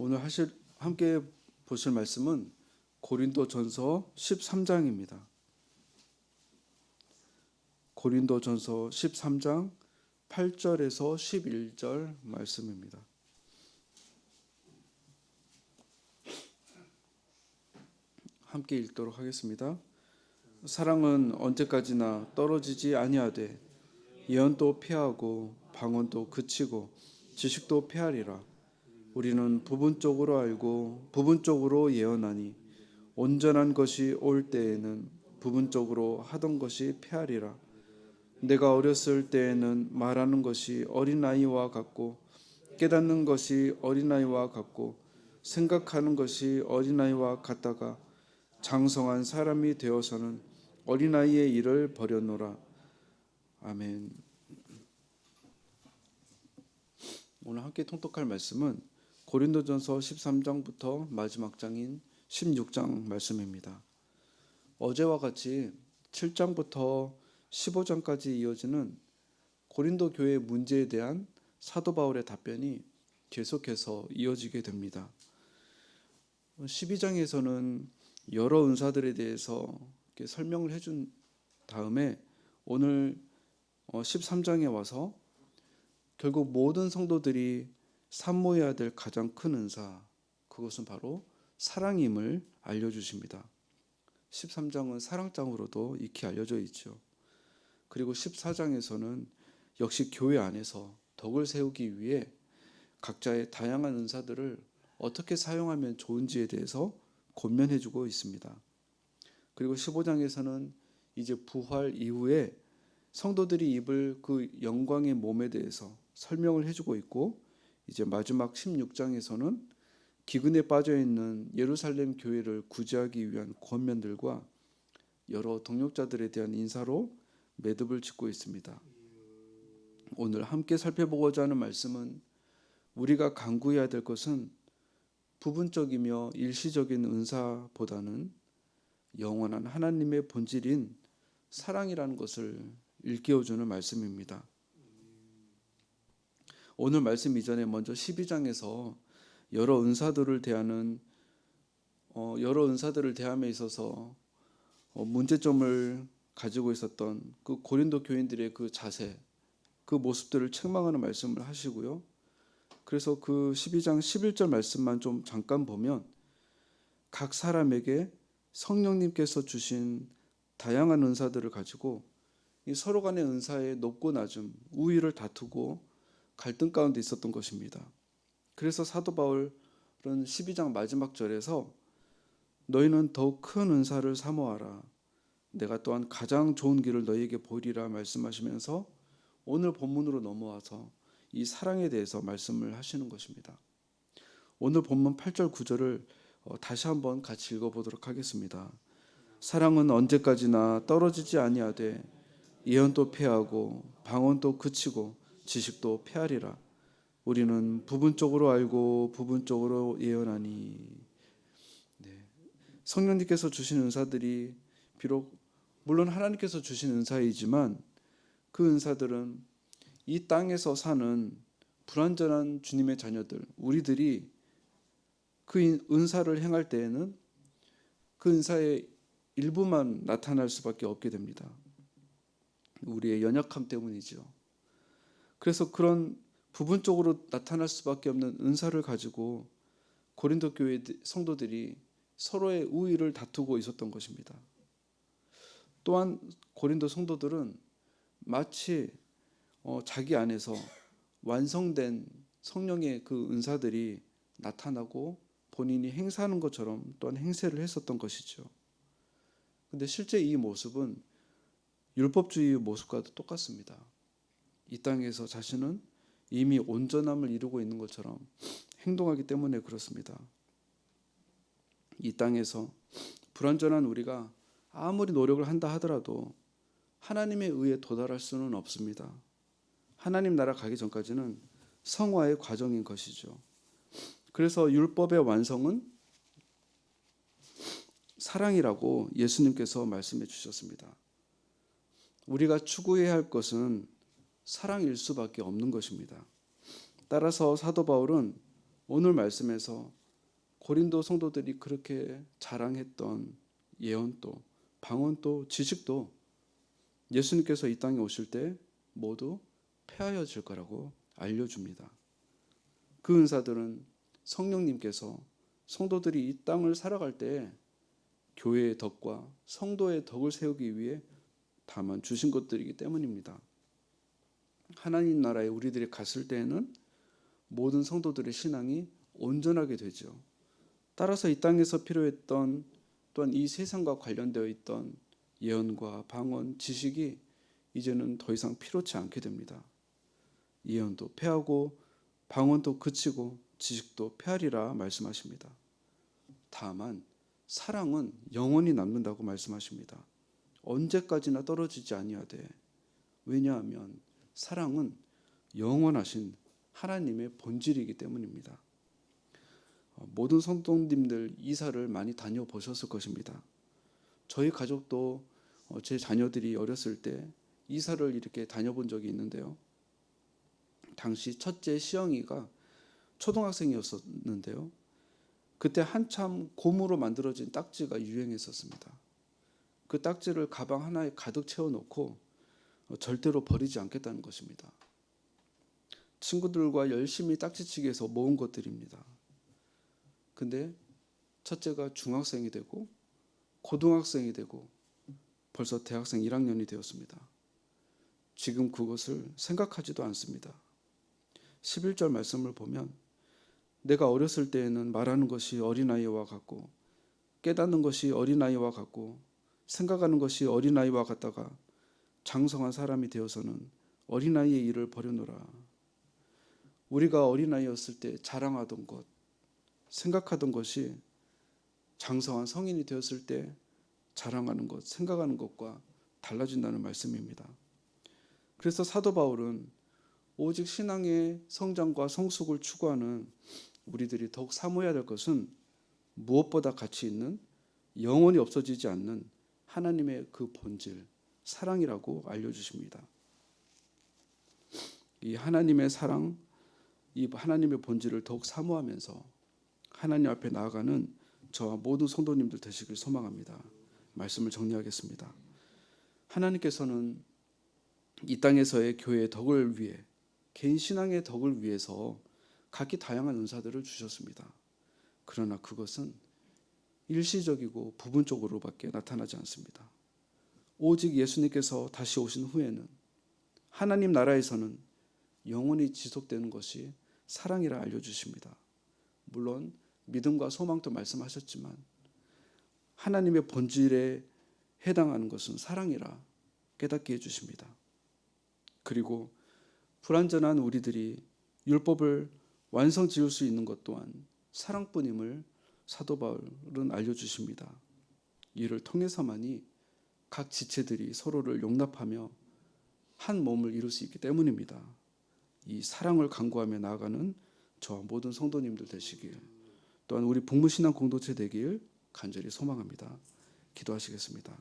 오늘 함께 보실 말씀은 고린도전서 13장입니다. 고린도전서 13장 8절에서 11절 말씀입니다. 함께 읽도록 하겠습니다. 사랑은 언제까지나 떨어지지 아니하되 예언도 패하고 방언도 그치고 지식도 패하리라. 우리는 부분적으로 알고 부분적으로 예언하니 온전한 것이 올 때에는 부분적으로 하던 것이 패하리라. 내가 어렸을 때에는 말하는 것이 어린아이와 같고 깨닫는 것이 어린아이와 같고 생각하는 것이 어린아이와 같다가 장성한 사람이 되어서는 어린아이의 일을 버렸노라. 아멘. 오늘 함께 통독할 말씀은 고린도전서 13장부터 마지막 장인 16장 말씀입니다. 어제와 같이 7장부터 15장까지 이어지는 고린도 교회 문제에 대한 사도 바울의 답변이 계속해서 이어지게 됩니다. 12장에서는 여러 은사들에 대해서 이렇게 설명을 해준 다음에 오늘 13장에 와서 결국 모든 성도들이 산모해야 될 가장 큰 은사, 그것은 바로 사랑임을 알려주십니다. 13장은 사랑장으로도 익히 알려져 있죠. 그리고 14장에서는 역시 교회 안에서 덕을 세우기 위해 각자의 다양한 은사들을 어떻게 사용하면 좋은지에 대해서 권면해주고 있습니다. 그리고 15장에서는 이제 부활 이후에 성도들이 입을 그 영광의 몸에 대해서 설명을 해주고 있고, 이제 마지막 16장에서는 기근에 빠져있는 예루살렘 교회를 구제하기 위한 권면들과 여러 동역자들에 대한 인사로 매듭을 짓고 있습니다. 오늘 함께 살펴보고자 하는 말씀은 우리가 간구해야 될 것은 부분적이며 일시적인 은사보다는 영원한 하나님의 본질인 사랑이라는 것을 일깨워주는 말씀입니다. 오늘 말씀 이전에 먼저 12장에서 여러 은사들을 대함에 있어서 문제점을 가지고 있었던 그 고린도 교인들의 그 자세, 그 모습들을 책망하는 말씀을 하시고요. 그래서 그 12장 11절 말씀만 좀 잠깐 보면 각 사람에게 성령님께서 주신 다양한 은사들을 가지고 서로 간의 은사의 높고 낮음, 우위를 다투고 갈등 가운데 있었던 것입니다. 그래서 사도 바울은 12장 마지막 절에서 너희는 더욱 큰 은사를 사모하라. 내가 또한 가장 좋은 길을 너희에게 보이리라 말씀하시면서 오늘 본문으로 넘어와서 이 사랑에 대해서 말씀을 하시는 것입니다. 오늘 본문 8절 9절을 다시 한번 같이 읽어보도록 하겠습니다. 사랑은 언제까지나 떨어지지 아니하되 예언도 패하고 방언도 그치고 지식도 패하리라. 우리는 부분적으로 알고 부분적으로 예언하니. 성령님께서 주신 은사들이 비록 물론 하나님께서 주신 은사이지만 그 은사들은 이 땅에서 사는 불완전한 주님의 자녀들, 우리들이 그 은사를 행할 때에는 그 은사의 일부만 나타날 수밖에 없게 됩니다. 우리의 연약함 때문이죠. 그래서 그런 부분적으로 나타날 수밖에 없는 은사를 가지고 고린도 교회 성도들이 서로의 우위를 다투고 있었던 것입니다. 또한 고린도 성도들은 마치 자기 안에서 완성된 성령의 그 은사들이 나타나고 본인이 행사하는 것처럼 또한 행세를 했었던 것이죠. 근데 실제 이 모습은 율법주의의 모습과도 똑같습니다. 이 땅에서 자신은 이미 온전함을 이루고 있는 것처럼 행동하기 때문에 그렇습니다. 이 땅에서 불완전한 우리가 아무리 노력을 한다 하더라도 하나님의 의에 도달할 수는 없습니다. 하나님 나라 가기 전까지는 성화의 과정인 것이죠. 그래서 율법의 완성은 사랑이라고 예수님께서 말씀해 주셨습니다. 우리가 추구해야 할 것은 사랑일 수밖에 없는 것입니다. 따라서 사도 바울은 오늘 말씀에서 고린도 성도들이 그렇게 자랑했던 예언도, 방언도, 지식도 예수님께서 이 땅에 오실 때 모두 폐하여질 거라고 알려줍니다. 그 은사들은 성령님께서 성도들이 이 땅을 살아갈 때 교회의 덕과 성도의 덕을 세우기 위해 다만 주신 것들이기 때문입니다. 하나님 나라에 우리들이 갔을 때에는 모든 성도들의 신앙이 온전하게 되죠. 따라서 이 땅에서 필요했던, 또한 이 세상과 관련되어 있던 예언과 방언, 지식이 이제는 더 이상 필요치 않게 됩니다. 예언도 패하고 방언도 그치고 지식도 패하리라 말씀하십니다. 다만 사랑은 영원히 남는다고 말씀하십니다. 언제까지나 떨어지지 아니하되, 왜냐하면 사랑은 영원하신 하나님의 본질이기 때문입니다. 모든 성도님들 이사를 많이 다녀보셨을 것입니다. 저희 가족도 제 자녀들이 어렸을 때 이사를 이렇게 다녀본 적이 있는데요. 당시 첫째 시영이가 초등학생이었었는데요. 그때 한참 고무로 만들어진 딱지가 유행했었습니다. 그 딱지를 가방 하나에 가득 채워놓고 절대로 버리지 않겠다는 것입니다. 친구들과 열심히 딱지치기해서 모은 것들입니다. 근데 첫째가 중학생이 되고 고등학생이 되고 벌써 대학생 1학년이 되었습니다. 지금 그것을 생각하지도 않습니다. 11절 말씀을 보면 내가 어렸을 때에는 말하는 것이 어린아이와 같고 깨닫는 것이 어린아이와 같고 생각하는 것이 어린아이와 같다가 장성한 사람이 되어서는 어린아이의 일을 버려놓으라. 우리가 어린아이였을 때 자랑하던 것, 생각하던 것이 장성한 성인이 되었을 때 자랑하는 것, 생각하는 것과 달라진다는 말씀입니다. 그래서 사도 바울은 오직 신앙의 성장과 성숙을 추구하는 우리들이 더욱 사모해야 될 것은 무엇보다 가치 있는 영원히 없어지지 않는 하나님의 그 본질, 사랑이라고 알려주십니다. 이 하나님의 사랑, 이 하나님의 본질을 더욱 사모하면서 하나님 앞에 나아가는 저와 모든 성도님들 되시길 소망합니다. 말씀을 정리하겠습니다. 하나님께서는 이 땅에서의 교회의 덕을 위해, 개인 신앙의 덕을 위해서 각기 다양한 은사들을 주셨습니다. 그러나 그것은 일시적이고 부분적으로밖에 나타나지 않습니다. 오직 예수님께서 다시 오신 후에는 하나님 나라에서는 영원히 지속되는 것이 사랑이라 알려주십니다. 물론 믿음과 소망도 말씀하셨지만 하나님의 본질에 해당하는 것은 사랑이라 깨닫게 해주십니다. 그리고 불완전한 우리들이 율법을 완성 지을 수 있는 것 또한 사랑뿐임을 사도 바울은 알려주십니다. 이를 통해서만이 각 지체들이 서로를 용납하며 한 몸을 이룰 수 있기 때문입니다. 이 사랑을 강구하며 나아가는 저와 모든 성도님들 되시길, 또한 우리 북무신앙 공동체 되길 간절히 소망합니다. 기도하시겠습니다.